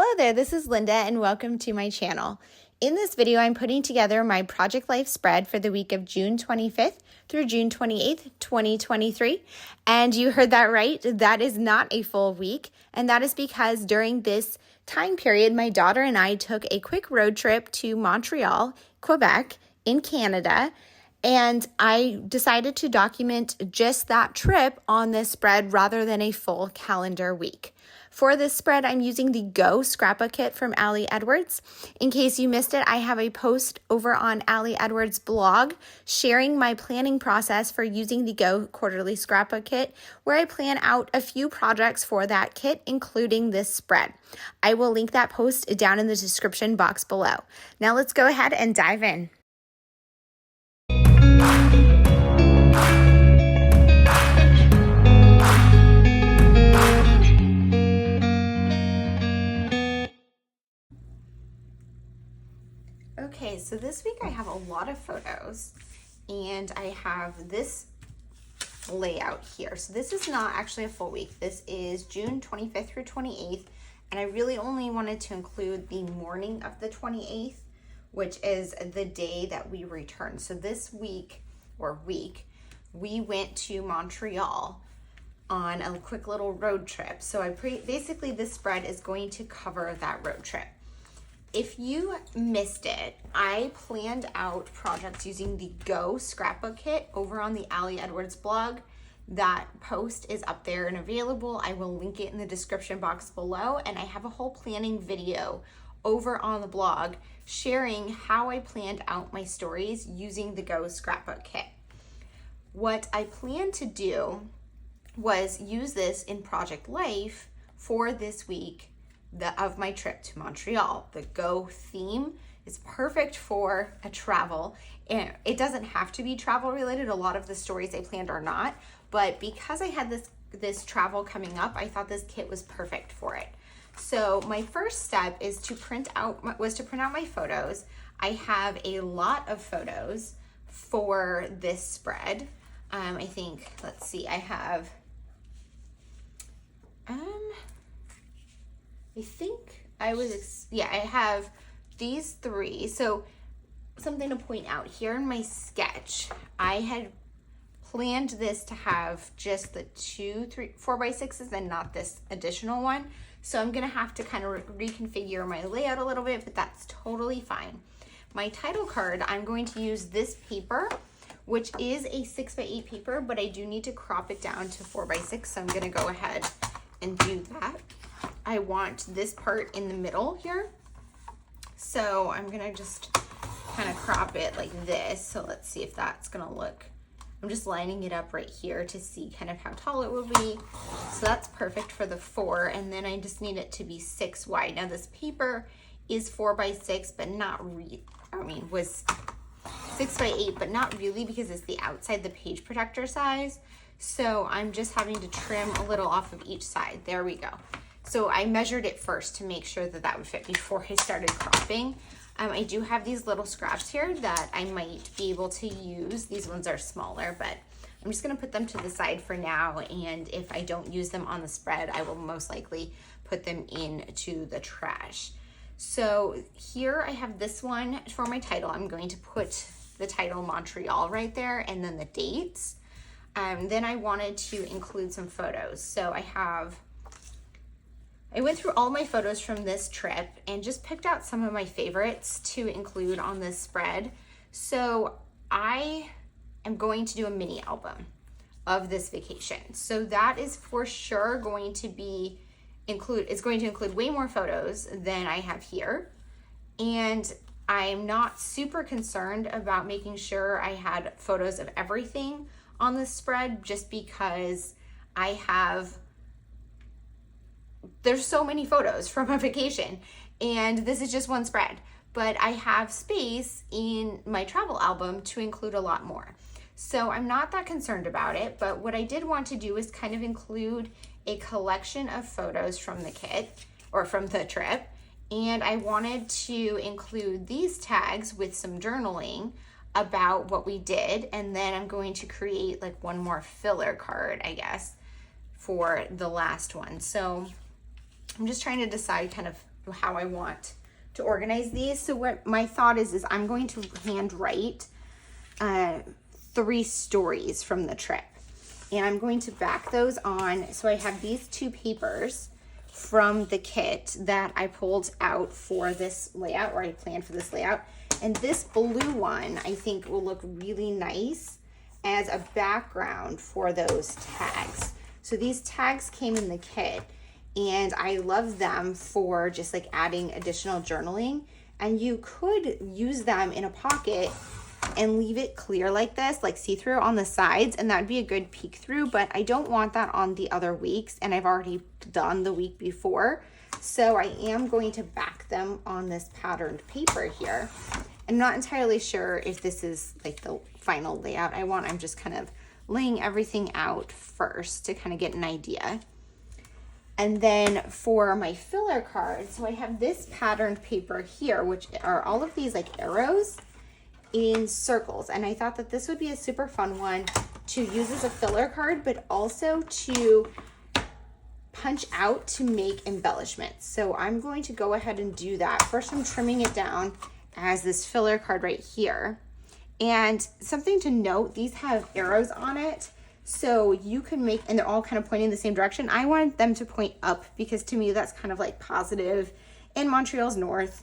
Hello there, this is Linda and welcome to my channel. In this video, I'm putting together my Project Life spread for the week of June 25th through June 28th, 2023. And you heard that right, that is not a full week. And that is because during this time period, my daughter and I took a quick road trip to Montreal, Quebec, in Canada. And I decided to document just that trip on this spread rather than a full calendar week. For this spread, I'm using the Go Scrapbook Kit from Ali Edwards. In case you missed it, I have a post over on Ali Edwards' blog sharing my planning process for using the Go Quarterly Scrapbook Kit, where I plan out a few projects for that kit, including this spread. I will link that post down in the description box below. Now let's go ahead and dive in. Okay, so this week I have a lot of photos and I have this layout here. So this is not actually a full week. This is June 25th through 28th. And I really only wanted to include the morning of the 28th, which is the day that we return. So this week, we went to Montreal on a quick little road trip. So basically this spread is going to cover that road trip. If you missed it, I planned out projects using the Go Scrapbook Kit over on the Ali Edwards blog. That post is up there and available. I will link it in the description box below, and I have a whole planning video over on the blog sharing how I planned out my stories using the Go Scrapbook Kit. What I planned to do was use this in Project Life for this week of my trip to Montreal. The Go theme is perfect for a travel, and it doesn't have to be travel related. A lot of the stories I planned are not, but because I had this travel coming up, I thought this kit was perfect for it. So my first step is to print out my photos. I have a lot of photos for this spread. I think, let's see, I have I have these three. So something to point out here in my sketch, I had planned this to have just the 4x6s and not this additional one. So I'm gonna have to kind of reconfigure my layout a little bit, but that's totally fine. My title card, I'm going to use this paper, which is a 6x8 paper, but I do need to crop it down to 4x6. So I'm gonna go ahead and do that. I want this part in the middle here. So I'm gonna just kind of crop it like this. So let's see if that's gonna look. I'm just lining it up right here to see kind of how tall it will be. So that's perfect for the 4, and then I just need it to be 6 wide. Now this paper is 4x6, but not was 6x8, but not really, because it's the outside the page protector size. So I'm just having to trim a little off of each side. There we go. So I measured it first to make sure that that would fit before I started cropping. I do have these little scraps here that I might be able to use. These ones are smaller, but I'm just gonna put them to the side for now. And if I don't use them on the spread, I will most likely put them into the trash. So here I have this one for my title. I'm going to put the title Montreal right there and then the dates. Then I wanted to include some photos. So I went through all my photos from this trip and just picked out some of my favorites to include on this spread. So I am going to do a mini album of this vacation. So that is for sure going to include way more photos than I have here. And I'm not super concerned about making sure I had photos of everything on this spread, just because there's so many photos from a vacation, and this is just one spread, but I have space in my travel album to include a lot more. So I'm not that concerned about it, but what I did want to do is kind of include a collection of photos from the kit or from the trip. And I wanted to include these tags with some journaling about what we did. And then I'm going to create like one more filler card, I guess, for the last one. So I'm just trying to decide kind of how I want to organize these. So what my thought is I'm going to hand write 3 stories from the trip, and I'm going to back those on. So I have these 2 papers from the kit that I pulled out for this layout, or I planned for this layout. And this blue one I think will look really nice as a background for those tags. So these tags came in the kit, and I love them for just like adding additional journaling. And you could use them in a pocket and leave it clear like this, like see-through on the sides, and that'd be a good peek through, but I don't want that on the other weeks, and I've already done the week before. So I am going to back them on this patterned paper here. I'm not entirely sure if this is like the final layout I want. I'm just kind of laying everything out first to kind of get an idea. And then for my filler cards, so I have this patterned paper here, which are all of these like arrows in circles. And I thought that this would be a super fun one to use as a filler card, but also to punch out to make embellishments. So I'm going to go ahead and do that. First, I'm trimming it down as this filler card right here. And something to note, these have arrows on it. So you can make, and they're all kind of pointing the same direction. I wanted them to point up because to me, that's kind of like positive. And Montreal's north.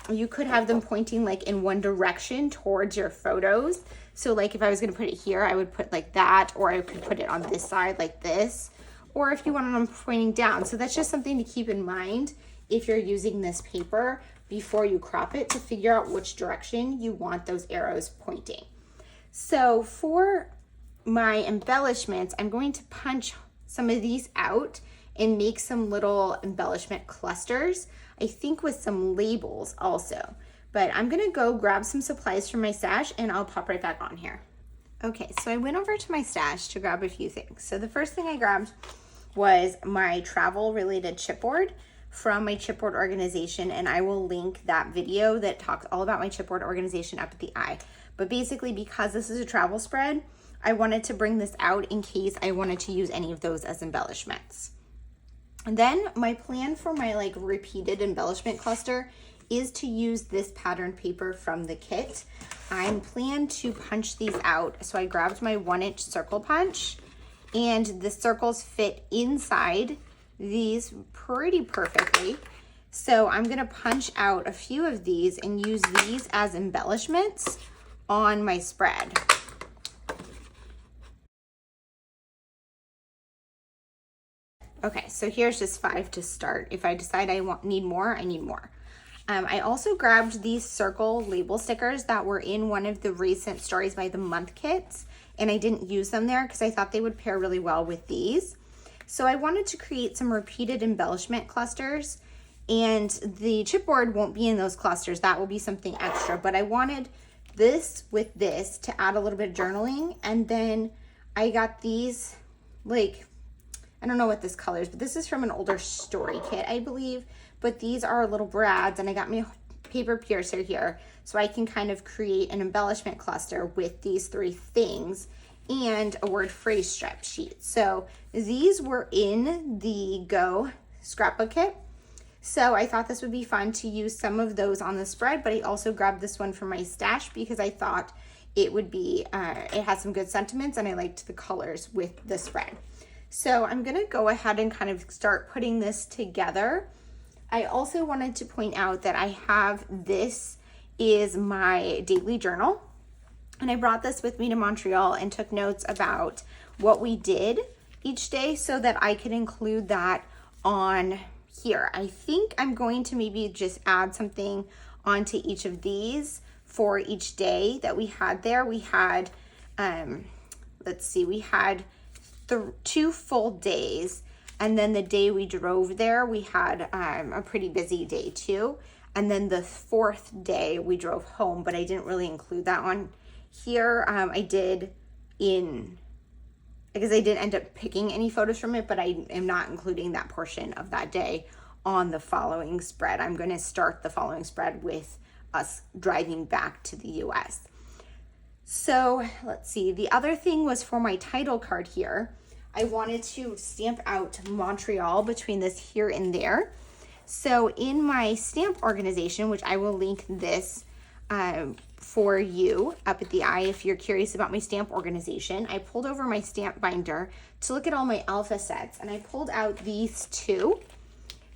You could have them pointing like in one direction towards your photos. So like if I was going to put it here, I would put like that, or I could put it on this side like this, or if you wanted them pointing down. So that's just something to keep in mind if you're using this paper before you crop it, to figure out which direction you want those arrows pointing. So for my embellishments, I'm going to punch some of these out and make some little embellishment clusters, I think with some labels also. But I'm gonna go grab some supplies from my stash and I'll pop right back on here. Okay, so I went over to my stash to grab a few things. So the first thing I grabbed was my travel related chipboard from my chipboard organization, and I will link that video that talks all about my chipboard organization up at the eye. But basically, because this is a travel spread, I wanted to bring this out in case I wanted to use any of those as embellishments. And then my plan for my like repeated embellishment cluster is to use this pattern paper from the kit. I plan to punch these out. So I grabbed my 1-inch circle punch, and the circles fit inside these pretty perfectly. So I'm gonna punch out a few of these and use these as embellishments on my spread. Okay, so here's just 5 to start. If I decide I need more, I need more. I also grabbed these circle label stickers that were in one of the recent Stories by the Month kits, and I didn't use them there because I thought they would pair really well with these. So I wanted to create some repeated embellishment clusters, and the chipboard won't be in those clusters. That will be something extra, but I wanted this with this to add a little bit of journaling. And then I got these, like, I don't know what this color is, but this is from an older story kit, I believe. But these are little brads, and I got my paper piercer here so I can kind of create an embellishment cluster with these 3 things and a word phrase strip sheet. So these were in the Go Scrapbook Kit. So I thought this would be fun to use some of those on the spread, but I also grabbed this one from my stash because I thought it would be, it had some good sentiments and I liked the colors with the spread. So I'm gonna go ahead and kind of start putting this together. I also wanted to point out that I have, this is my daily journal, and I brought this with me to Montreal and took notes about what we did each day so that I could include that on here. I think I'm going to maybe just add something onto each of these for each day that we had there. We had, let's see, we had 2 full days. And then the day we drove there, we had a pretty busy day too. And then the 4th day we drove home, but I didn't really include that one here. I did because I didn't end up picking any photos from it, but I am not including that portion of that day on the following spread. I'm gonna start the following spread with us driving back to the US. So let's see, the other thing was for my title card here. I wanted to stamp out Montreal between this here and there. So in my stamp organization, which I will link this for you up at the eye if you're curious about my stamp organization, I pulled over my stamp binder to look at all my alpha sets, and I pulled out these two.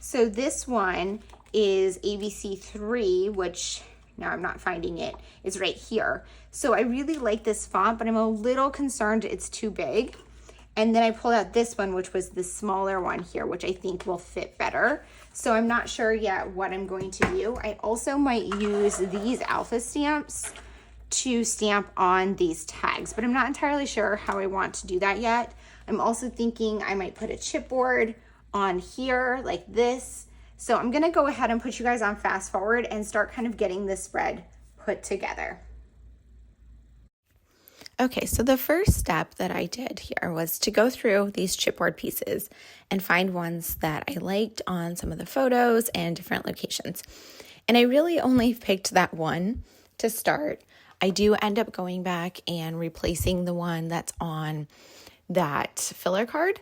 So this one is ABC3, which now I'm not finding it, is right here. So I really like this font, but I'm a little concerned it's too big. And then I pulled out this one, which was the smaller one here, which I think will fit better. So I'm not sure yet what I'm going to do. I also might use these alpha stamps to stamp on these tags, but I'm not entirely sure how I want to do that yet. I'm also thinking I might put a chipboard on here like this. So I'm gonna go ahead and put you guys on fast forward and start kind of getting this spread put together. Okay, so the first step that I did here was to go through these chipboard pieces and find ones that I liked on some of the photos and different locations. And I really only picked that one to start. I do end up going back and replacing the one that's on that filler card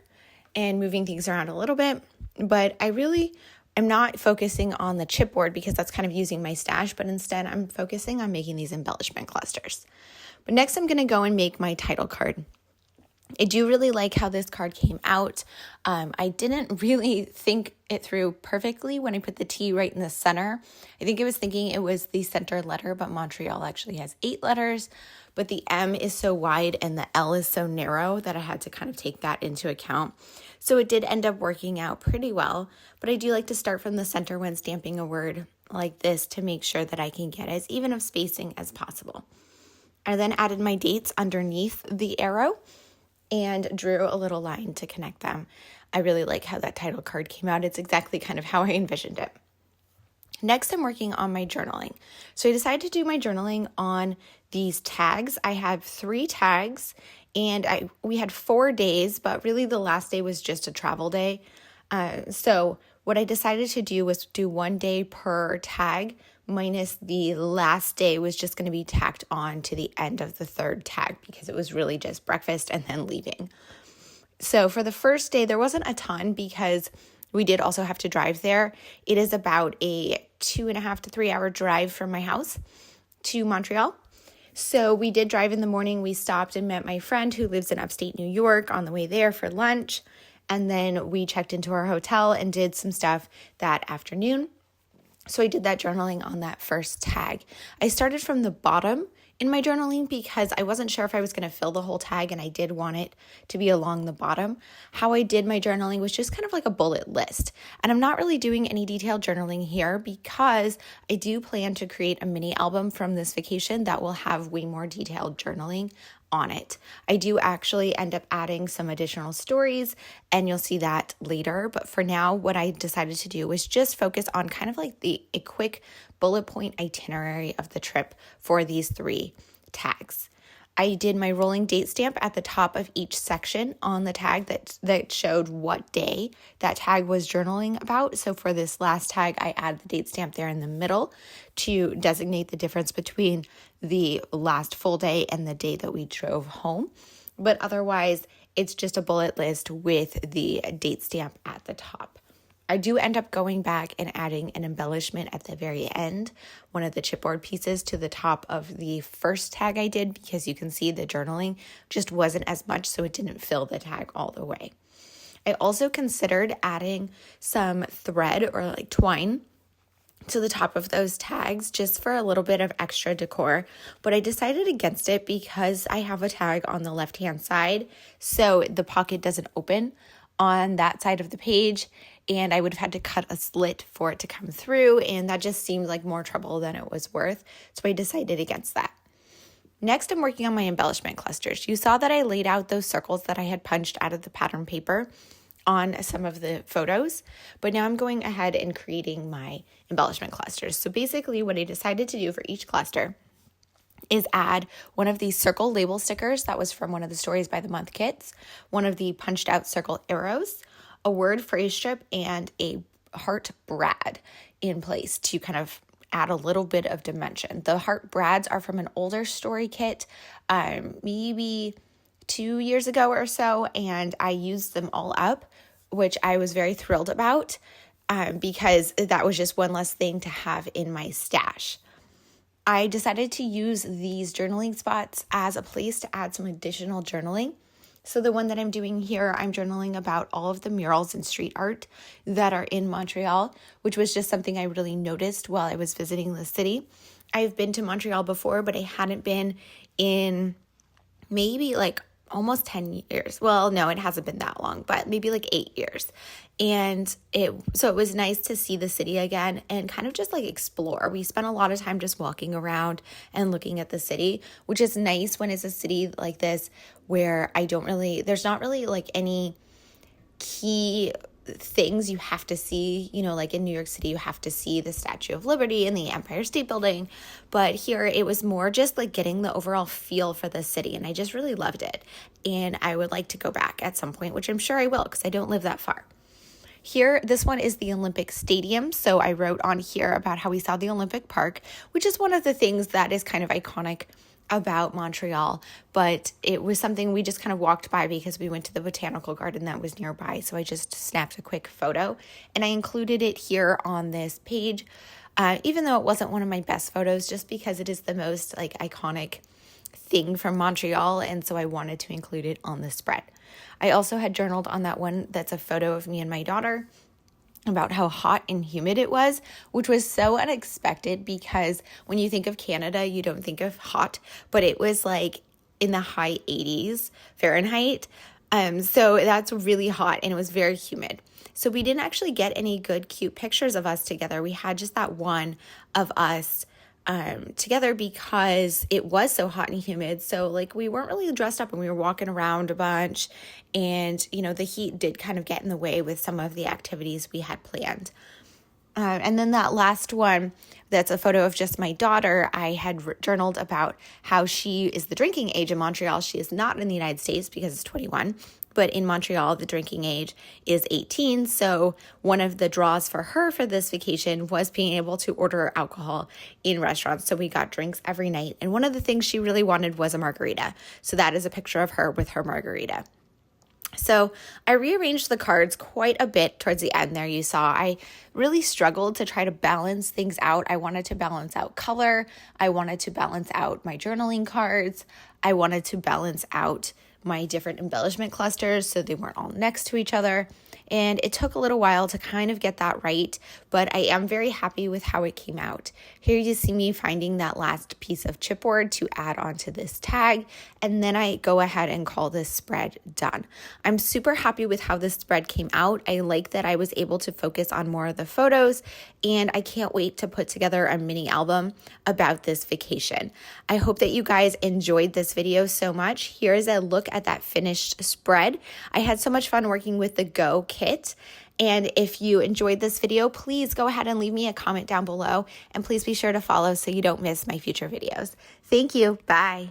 and moving things around a little bit. But I really am not focusing on the chipboard because that's kind of using my stash, but instead I'm focusing on making these embellishment clusters. But next I'm going to go and make my title card. I do really like how this card came out. I didn't really think it through perfectly when I put the T right in the center. I think I was thinking it was the center letter, but Montreal actually has 8 letters. But the M is so wide and the L is so narrow that I had to kind of take that into account. So it did end up working out pretty well. But I do like to start from the center when stamping a word like this to make sure that I can get as even of spacing as possible. I then added my dates underneath the arrow and drew a little line to connect them. I really like how that title card came out. It's exactly kind of how I envisioned it. Next, I'm working on my journaling. So I decided to do my journaling on these tags. I have 3 tags and we had 4 days, but really the last day was just a travel day. So what I decided to do was do 1 day per tag, minus the last day was just going to be tacked on to the end of the 3rd tag because it was really just breakfast and then leaving. So for the first day, there wasn't a ton because we did also have to drive there. It is about a 2.5 to 3 hour drive from my house to Montreal. So we did drive in the morning. We stopped and met my friend who lives in upstate New York on the way there for lunch. And then we checked into our hotel and did some stuff that afternoon. So I did that journaling on that first tag. I started from the bottom in my journaling because I wasn't sure if I was going to fill the whole tag and I did want it to be along the bottom. How I did my journaling was just kind of like a bullet list. And I'm not really doing any detailed journaling here because I do plan to create a mini album from this vacation that will have way more detailed journaling on it. I do actually end up adding some additional stories and you'll see that later. But for now, what I decided to do was just focus on kind of like a quick bullet point itinerary of the trip for these 3 tags. I did my rolling date stamp at the top of each section on the tag that showed what day that tag was journaling about. So for this last tag, I added the date stamp there in the middle to designate the difference between the last full day and the day that we drove home. But otherwise, it's just a bullet list with the date stamp at the top. I do end up going back and adding an embellishment at the very end, one of the chipboard pieces to the top of the first tag I did because you can see the journaling just wasn't as much, so it didn't fill the tag all the way. I also considered adding some thread or like twine to the top of those tags just for a little bit of extra decor, but I decided against it because I have a tag on the left-hand side, so the pocket doesn't open on that side of the page, and I would have had to cut a slit for it to come through, and that just seemed like more trouble than it was worth, so I decided against that. Next, I'm working on my embellishment clusters. You saw that I laid out those circles that I had punched out of the pattern paper on some of the photos, but now I'm going ahead and creating my embellishment clusters. So basically what I decided to do for each cluster is add one of these circle label stickers that was from one of the Stories by the Month kits, one of the punched out circle arrows, a word phrase strip, and a heart brad in place to kind of add a little bit of dimension. The heart brads are from an older story kit, maybe 2 years ago or so, and I used them all up, which I was very thrilled about. because that was just one less thing to have in my stash. I decided to use these journaling spots as a place to add some additional journaling. So the one that I'm doing here, I'm journaling about all of the murals and street art that are in Montreal, which was just something I really noticed while I was visiting the city. I've been to Montreal before, but I hadn't been in maybe like almost 10 years. Well, no, it hasn't been that long, but maybe like 8 years. And it was nice to see the city again and kind of just like explore. We spent a lot of time just walking around and looking at the city, which is nice when it's a city like this where there's not really like any key things you have to see, like in New York City, you have to see the Statue of Liberty and the Empire State Building. But here it was more just like getting the overall feel for the city. And I just really loved it. And I would like to go back at some point, which I'm sure I will because I don't live that far. Here, this one is the Olympic Stadium. So I wrote on here about how we saw the Olympic Park, which is one of the things that is kind of iconic about Montreal, but it was something we just kind of walked by because we went to the botanical garden that was nearby. So I just snapped a quick photo and I included it here on this page, even though it wasn't one of my best photos, just because it is the most like iconic thing from Montreal. And so I wanted to include it on the spread. I also had journaled on that one that's a photo of me and my daughter about how hot and humid it was, which was so unexpected because when you think of Canada, you don't think of hot, but it was like in the high 80s Fahrenheit. So that's really hot and it was very humid. So we didn't actually get any good, cute pictures of us together. We had just that one of us together because it was so hot and humid. So like we weren't really dressed up and we were walking around a bunch and, the heat did kind of get in the way with some of the activities we had planned. And then that last one, that's a photo of just my daughter. I had journaled about how she is the drinking age in Montreal. She is not in the United States because it's 21. But in Montreal, the drinking age is 18. So one of the draws for her for this vacation was being able to order alcohol in restaurants. So we got drinks every night. And one of the things she really wanted was a margarita. So that is a picture of her with her margarita. So I rearranged the cards quite a bit towards the end there. You saw I really struggled to try to balance things out. I wanted to balance out color. I wanted to balance out my journaling cards. I wanted to balance out my different embellishment clusters so they weren't all next to each other. And it took a little while to kind of get that right, but I am very happy with how it came out. Here you see me finding that last piece of chipboard to add onto this tag, and then I go ahead and call this spread done. I'm super happy with how this spread came out. I like that I was able to focus on more of the photos, and I can't wait to put together a mini album about this vacation. I hope that you guys enjoyed this video so much. Here's a look at that finished spread. I had so much fun working with the Go Kit. And if you enjoyed this video, please go ahead and leave me a comment down below. And please be sure to follow so you don't miss my future videos. Thank you. Bye.